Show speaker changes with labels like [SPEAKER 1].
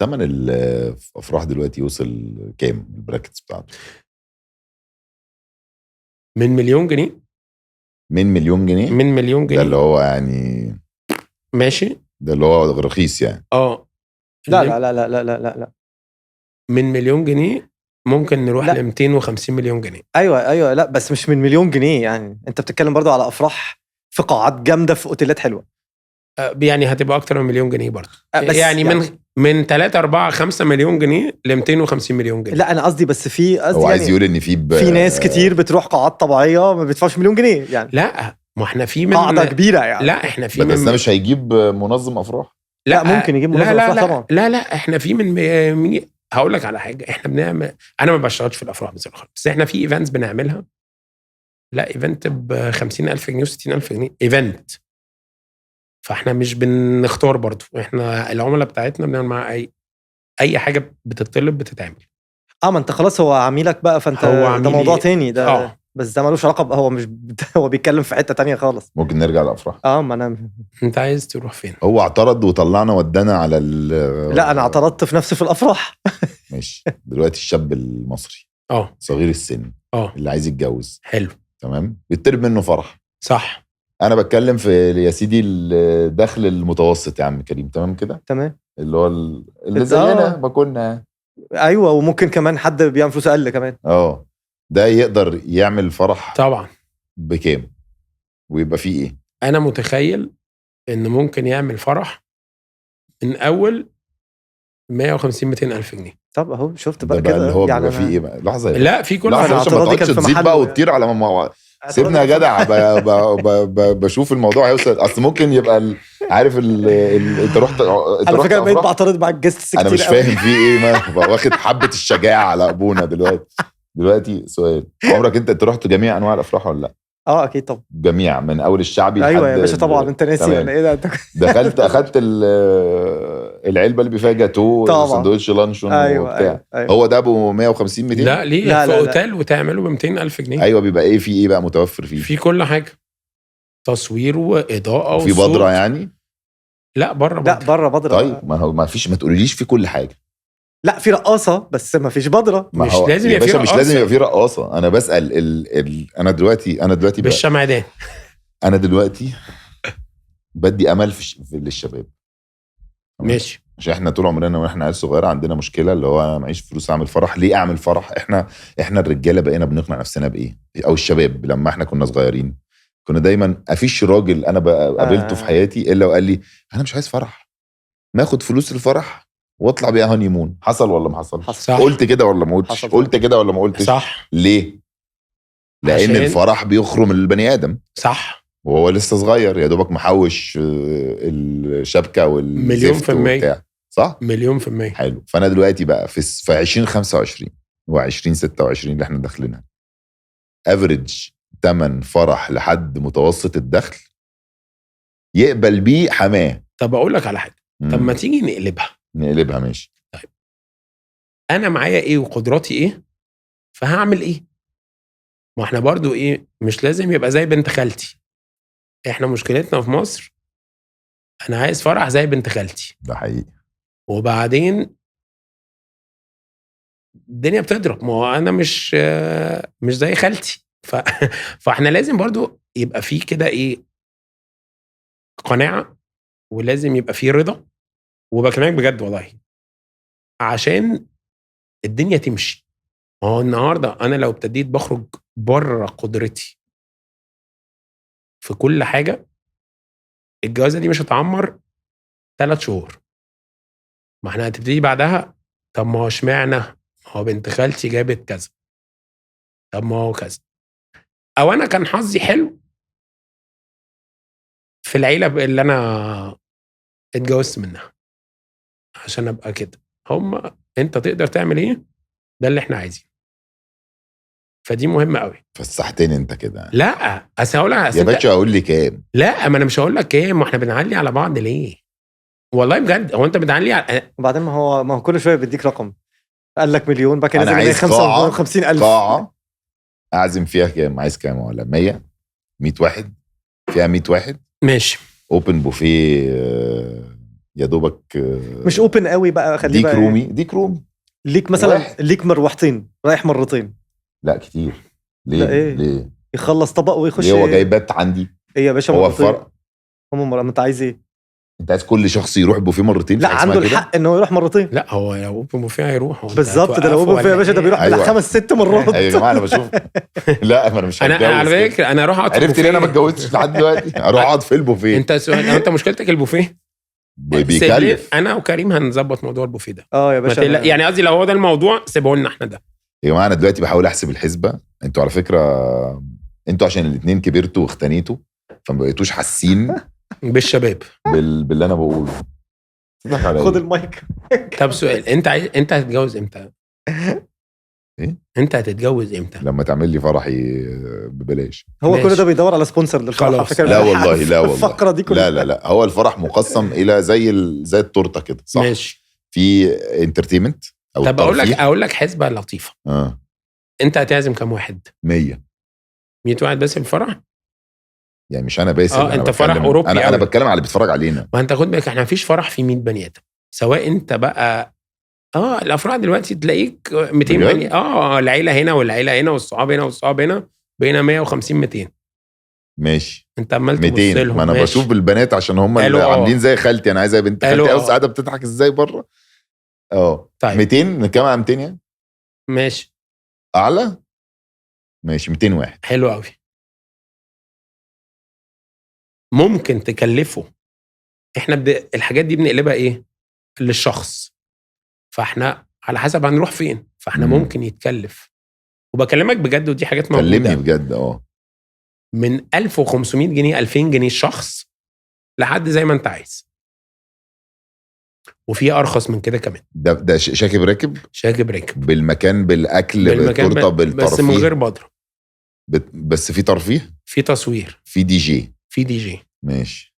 [SPEAKER 1] تمن الافراح دلوقتي يوصل كام البراكتس بتاعته؟
[SPEAKER 2] من مليون جنيه.
[SPEAKER 1] من مليون جنيه.
[SPEAKER 2] من مليون
[SPEAKER 1] ده اللي
[SPEAKER 2] جنيه
[SPEAKER 1] هو يعني
[SPEAKER 2] ماشي.
[SPEAKER 1] ده اللي هو رخيص يعني.
[SPEAKER 3] لا لا لا لا لا لا لا لا
[SPEAKER 2] من مليون جنيه ممكن نروح
[SPEAKER 3] لا.
[SPEAKER 2] ل 250 مليون جنيه.
[SPEAKER 3] ايوه لا بس مش من مليون جنيه، يعني انت بتتكلم برضو على افراح في قاعات جامده في اوتيلات حلوه.
[SPEAKER 2] يعني هتبقى اكتر من مليون جنيه برضه.
[SPEAKER 3] بس
[SPEAKER 2] يعني من 3 4 5 مليون جنيه ل 250 مليون جنيه.
[SPEAKER 3] لا انا قصدي بس في
[SPEAKER 1] هو
[SPEAKER 3] يعني
[SPEAKER 1] عايز يقول ان
[SPEAKER 3] في ناس كتير بتروح قاعات طبيعيه ما بيدفعش مليون جنيه يعني.
[SPEAKER 2] لا ما احنا في من
[SPEAKER 3] قاعده كبيره يعني.
[SPEAKER 2] لا احنا في
[SPEAKER 1] بس
[SPEAKER 2] من
[SPEAKER 1] ده مش هيجيب منظم افراح.
[SPEAKER 3] لا ممكن يجيب منظم افراح طبعا.
[SPEAKER 2] لا احنا في من هقول لك على حاجه. احنا بنعمل، انا ما بشتغلش في الافراح بصراحه، بس احنا في ايفنتس بنعملها. لا ايفنت ب 50,000 جنيه و 60,000 جنيه ايفنت. فاحنا مش بنختار برضو، احنا العملاء بتاعتنا بنعمل معاها اي حاجه بتطلب بتتعمل.
[SPEAKER 3] ما انت خلاص هو عميلك بقى، فانت ده موضوع تاني ده. بس ده ملوش علاقه، هو مش هو بيتكلم في حته تانية خالص.
[SPEAKER 1] ممكن نرجع للافراح.
[SPEAKER 3] ما انا
[SPEAKER 2] انت عايز تروح فين؟
[SPEAKER 1] هو اعترض وطلعنا ودانا على
[SPEAKER 3] لا انا اعترضت في نفسي في الافراح.
[SPEAKER 1] ماشي. دلوقتي الشاب المصري صغير السن اللي عايز يتجوز،
[SPEAKER 2] حلو
[SPEAKER 1] تمام، بيطلب منه فرح،
[SPEAKER 2] صح.
[SPEAKER 1] انا بتكلم في يا سيدي الدخل المتوسط يا عم كريم، تمام كده،
[SPEAKER 3] تمام،
[SPEAKER 1] اللي هو اللي زينا ما كنا.
[SPEAKER 3] ايوه، وممكن كمان حد بيعمل فلوس اقل كمان.
[SPEAKER 1] ده يقدر يعمل فرح
[SPEAKER 2] طبعا
[SPEAKER 1] بكام ويبقى فيه ايه؟
[SPEAKER 2] انا متخيل ان ممكن يعمل فرح من اول 150 200 الف جنيه.
[SPEAKER 3] طب اهو شفت بقى
[SPEAKER 1] كده
[SPEAKER 3] اللي
[SPEAKER 1] هو يعني بيبقى فيه ايه بقى؟ لحظه
[SPEAKER 2] لا في كل
[SPEAKER 1] حاجه، عشان ما تقعدش تزيد بقى وتطير على ما سيبنا يا جدع. بشوف الموضوع هيوصل. اصل ممكن يبقى عارف انت رحت
[SPEAKER 3] على فكره بقيت بعترض مع الجست كتير.
[SPEAKER 1] انا مش فاهم في ايه، ما واخد حبه الشجاعه على ابونا دلوقتي سؤال، عمرك انت رحت جميع انواع الافراح ولا لا؟
[SPEAKER 3] اكيد طبعا،
[SPEAKER 1] جميع من اول الشعبي
[SPEAKER 3] لحد ايوه يا باشا طبعا. انت ناسي ولا ايه ده؟
[SPEAKER 1] دخلت اخدت العلبه اللي فيها جاتو وساندوتش لانشون وبتاع. أيوة. هو ده ابو 150 200؟
[SPEAKER 2] لا ليه؟ لا في اوتيل وتعمله ب 200,000 جنيه.
[SPEAKER 1] ايوه بيبقى ايه في ايه بقى متوفر فيه؟
[SPEAKER 2] في كل حاجه، تصوير واضاءه
[SPEAKER 1] وفي بدره يعني.
[SPEAKER 2] لا بره
[SPEAKER 3] بدره.
[SPEAKER 1] طيب ما فيش، ما تقوليش في كل حاجه.
[SPEAKER 3] لا في رقاصه بس ما فيش بدره.
[SPEAKER 2] مش لازم يبقى في رقاصه.
[SPEAKER 1] مش لازم يبقى في رقاصه. انا بسال انا دلوقتي
[SPEAKER 2] بالشمعدان.
[SPEAKER 1] انا دلوقتي بدي امل للشباب،
[SPEAKER 2] ماشي،
[SPEAKER 1] عشان احنا طول عمرنا واحنا عيال صغيره عندنا مشكله اللي هو انا معيش فلوس اعمل فرح. ليه اعمل فرح؟ احنا الرجاله بقينا بنقنع نفسنا بايه؟ او الشباب لما احنا كنا صغيرين كنا دايما افيش راجل انا قابلته في حياتي الا وقال لي انا مش عايز فرح، ما اخد فلوس الفرح واطلع بيها هانيمون. حصل ولا ما حصلش؟ قلت كده ولا ما قلتش؟ قلت كده ولا ما قلتش؟
[SPEAKER 2] صح.
[SPEAKER 1] ليه؟ لان الفرح بيخرم البني ادم.
[SPEAKER 2] صح.
[SPEAKER 1] وهو لسه صغير يا دوبك محوش الشبكه والزفت وبتاع. صح؟
[SPEAKER 2] 1,000,000%.
[SPEAKER 1] حلو. فانا دلوقتي بقى في 2025 و2026 اللي احنا داخلينها، افريج تمن فرح لحد متوسط الدخل يقبل بيه حماه.
[SPEAKER 2] طب اقول لك على حاجه. طب ما تيجي نقلبها.
[SPEAKER 1] ماشي.
[SPEAKER 2] طيب انا معايا ايه وقدراتي ايه فهعمل ايه؟ ما احنا برضو ايه، مش لازم يبقى زي بنت خالتي. احنا مشكلتنا في مصر انا عايز فرح زي بنت خالتي.
[SPEAKER 1] ده حقيقي.
[SPEAKER 2] وبعدين الدنيا بتضرب. ما هو انا مش زي خالتي. فاحنا لازم برضو يبقى فيه كده ايه، قناعة، ولازم يبقى فيه رضا. وبكلمك بجد والله عشان الدنيا تمشي. ما هو النهارده انا لو ابتديت بخرج بره قدرتي في كل حاجه، الجوازه دي مش هتعمر 3 شهور. ما احنا هتبتدي بعدها. طب ما هو اشمعنى؟ ما هو بنت خالتي جابت كذا، طب ما هو كذا. او انا كان حظي حلو في العيله اللي انا اتجوزت منها عشان ابقى كده. انت تقدر تعمل ايه؟ ده اللي احنا عايزينه. فدي مهمه قوي.
[SPEAKER 1] فسحتني انت كده.
[SPEAKER 2] لا هقول لك
[SPEAKER 1] يا باشا اقول لي كام؟
[SPEAKER 2] لا ما انا مش هقول لك كام. ما احنا بنعلي على بعض ليه؟ والله بجد. هو انت بتعلي على
[SPEAKER 3] وبعدين ما هو كل شويه بيديك رقم. قال لك مليون بقى
[SPEAKER 1] انا عايز
[SPEAKER 3] 155,000
[SPEAKER 1] قاعه اعزم فيها كام؟ عايز كام؟ ولا 100 واحد فيها 100 واحد؟
[SPEAKER 2] ماشي.
[SPEAKER 1] اوبن بوفيه يا دوبك
[SPEAKER 3] مش اوبن قوي بقى، خليه
[SPEAKER 1] ديك
[SPEAKER 3] بقى
[SPEAKER 1] رومي ديك روم
[SPEAKER 3] ليك مثلا
[SPEAKER 1] واحد.
[SPEAKER 3] ليك مروحتين رايح مرتين.
[SPEAKER 1] لا كتير. ليه
[SPEAKER 3] لا إيه؟
[SPEAKER 1] ليه
[SPEAKER 3] يخلص طبق ويخش.
[SPEAKER 1] ليه هو جاي بات عندي؟
[SPEAKER 3] ايه يا باشا
[SPEAKER 1] هو
[SPEAKER 3] مرتين.
[SPEAKER 1] الفرق
[SPEAKER 3] هم انت عايز ايه؟
[SPEAKER 1] انت عايز كل شخص يروح بوفيه مرتين؟
[SPEAKER 3] لا عنده الحق ان هو يروح مرتين.
[SPEAKER 2] لا هو لو اوبن بوفيه هيروح.
[SPEAKER 3] بالظبط، ده لو اوبن بوفيه يا باشا ده بيروح
[SPEAKER 1] أيوة.
[SPEAKER 3] 5-6 مرات.
[SPEAKER 1] ايوه يا جماعه انا بشوف لا ما انا مش هتجوز.
[SPEAKER 2] انا على فكره انا اروح اقعد في
[SPEAKER 1] عرفت ليه انا ما
[SPEAKER 2] البوفيه.
[SPEAKER 1] اتجوزتش لحد دلوقتي؟ اروح اقعد في البوفيه.
[SPEAKER 2] انت سؤال، انت مشكلتك البوفيه
[SPEAKER 1] بيكلف.
[SPEAKER 2] انا وكريم هنظبط موضوع البوفيه ده.
[SPEAKER 3] يا باشا
[SPEAKER 2] يعني قصدي لو هو ده الموضوع سيبه لنا احنا ده.
[SPEAKER 1] يا جماعه انا دلوقتي بحاول احسب الحسبه. انتوا على فكره انتوا عشان الاثنين كبرتوا واختنيتوا فما بقيتوش حاسين
[SPEAKER 2] بالشباب
[SPEAKER 1] باللي انا بقوله.
[SPEAKER 3] خد المايك.
[SPEAKER 2] طب سؤال، انت هتتجوز امتى؟
[SPEAKER 1] ايه؟
[SPEAKER 2] انت هتتجوز امتى؟
[SPEAKER 1] لما تعمل لي فرحي ببلاش.
[SPEAKER 3] هو
[SPEAKER 2] ماشي.
[SPEAKER 3] كل ده بيدور على سبونسر للفرح على فكره.
[SPEAKER 1] لا والله لا والله
[SPEAKER 3] الفقره دي كلها
[SPEAKER 1] لا هو الفرح مقسم الى زي التورته كده صح؟
[SPEAKER 2] ماشي.
[SPEAKER 1] في انترتينمنت او
[SPEAKER 2] طب اقول لك حسبه لطيفه. انت هتعزم كام واحد؟
[SPEAKER 1] 100
[SPEAKER 2] واحد بس في الفرح؟
[SPEAKER 1] يعني مش انا باسل.
[SPEAKER 2] انت فرح اوروبي.
[SPEAKER 1] انا بتكلم على اللي بيتفرج علينا.
[SPEAKER 2] ما انت خد بالك احنا مفيش فرح في 100 بني ادم، سواء انت بقى الافراح دلوقتي تلاقيك 200 بني العيله هنا والعيله هنا والصحاب هنا والصحاب هنا بقينا 150 200.
[SPEAKER 1] ماشي.
[SPEAKER 2] انت عمال تبص
[SPEAKER 1] 200.
[SPEAKER 2] لهم.
[SPEAKER 1] ما انا بشوف بالبنات عشان هم اللي عاملين زي خالتي. انا عايزه بنت خالتي او قاعده بتضحك ازاي بره.
[SPEAKER 2] طيب
[SPEAKER 1] 200 نتكلم على 200 يعني.
[SPEAKER 2] ماشي.
[SPEAKER 1] اعلى ماشي 200 واحد.
[SPEAKER 2] حلو قوي. ممكن تكلفه. احنا الحاجات دي بنقلبها ايه للشخص، فاحنا على حسب هنروح فين. فاحنا ممكن يتكلف، وبكلمك بجد ودي حاجات موجوده.
[SPEAKER 1] كلمني بجد.
[SPEAKER 2] من 1500 جنيه 2000 جنيه الشخص لحد زي ما انت عايز، وفي ارخص من كده كمان.
[SPEAKER 1] ده شاكب راكب.
[SPEAKER 2] شاكب راكب
[SPEAKER 1] بالمكان بالاكل بالتورته بالترفيه،
[SPEAKER 2] بس من غير بدر.
[SPEAKER 1] بس في ترفيه،
[SPEAKER 2] في تصوير،
[SPEAKER 1] في دي جي.
[SPEAKER 2] في دي جي.
[SPEAKER 1] ماشي.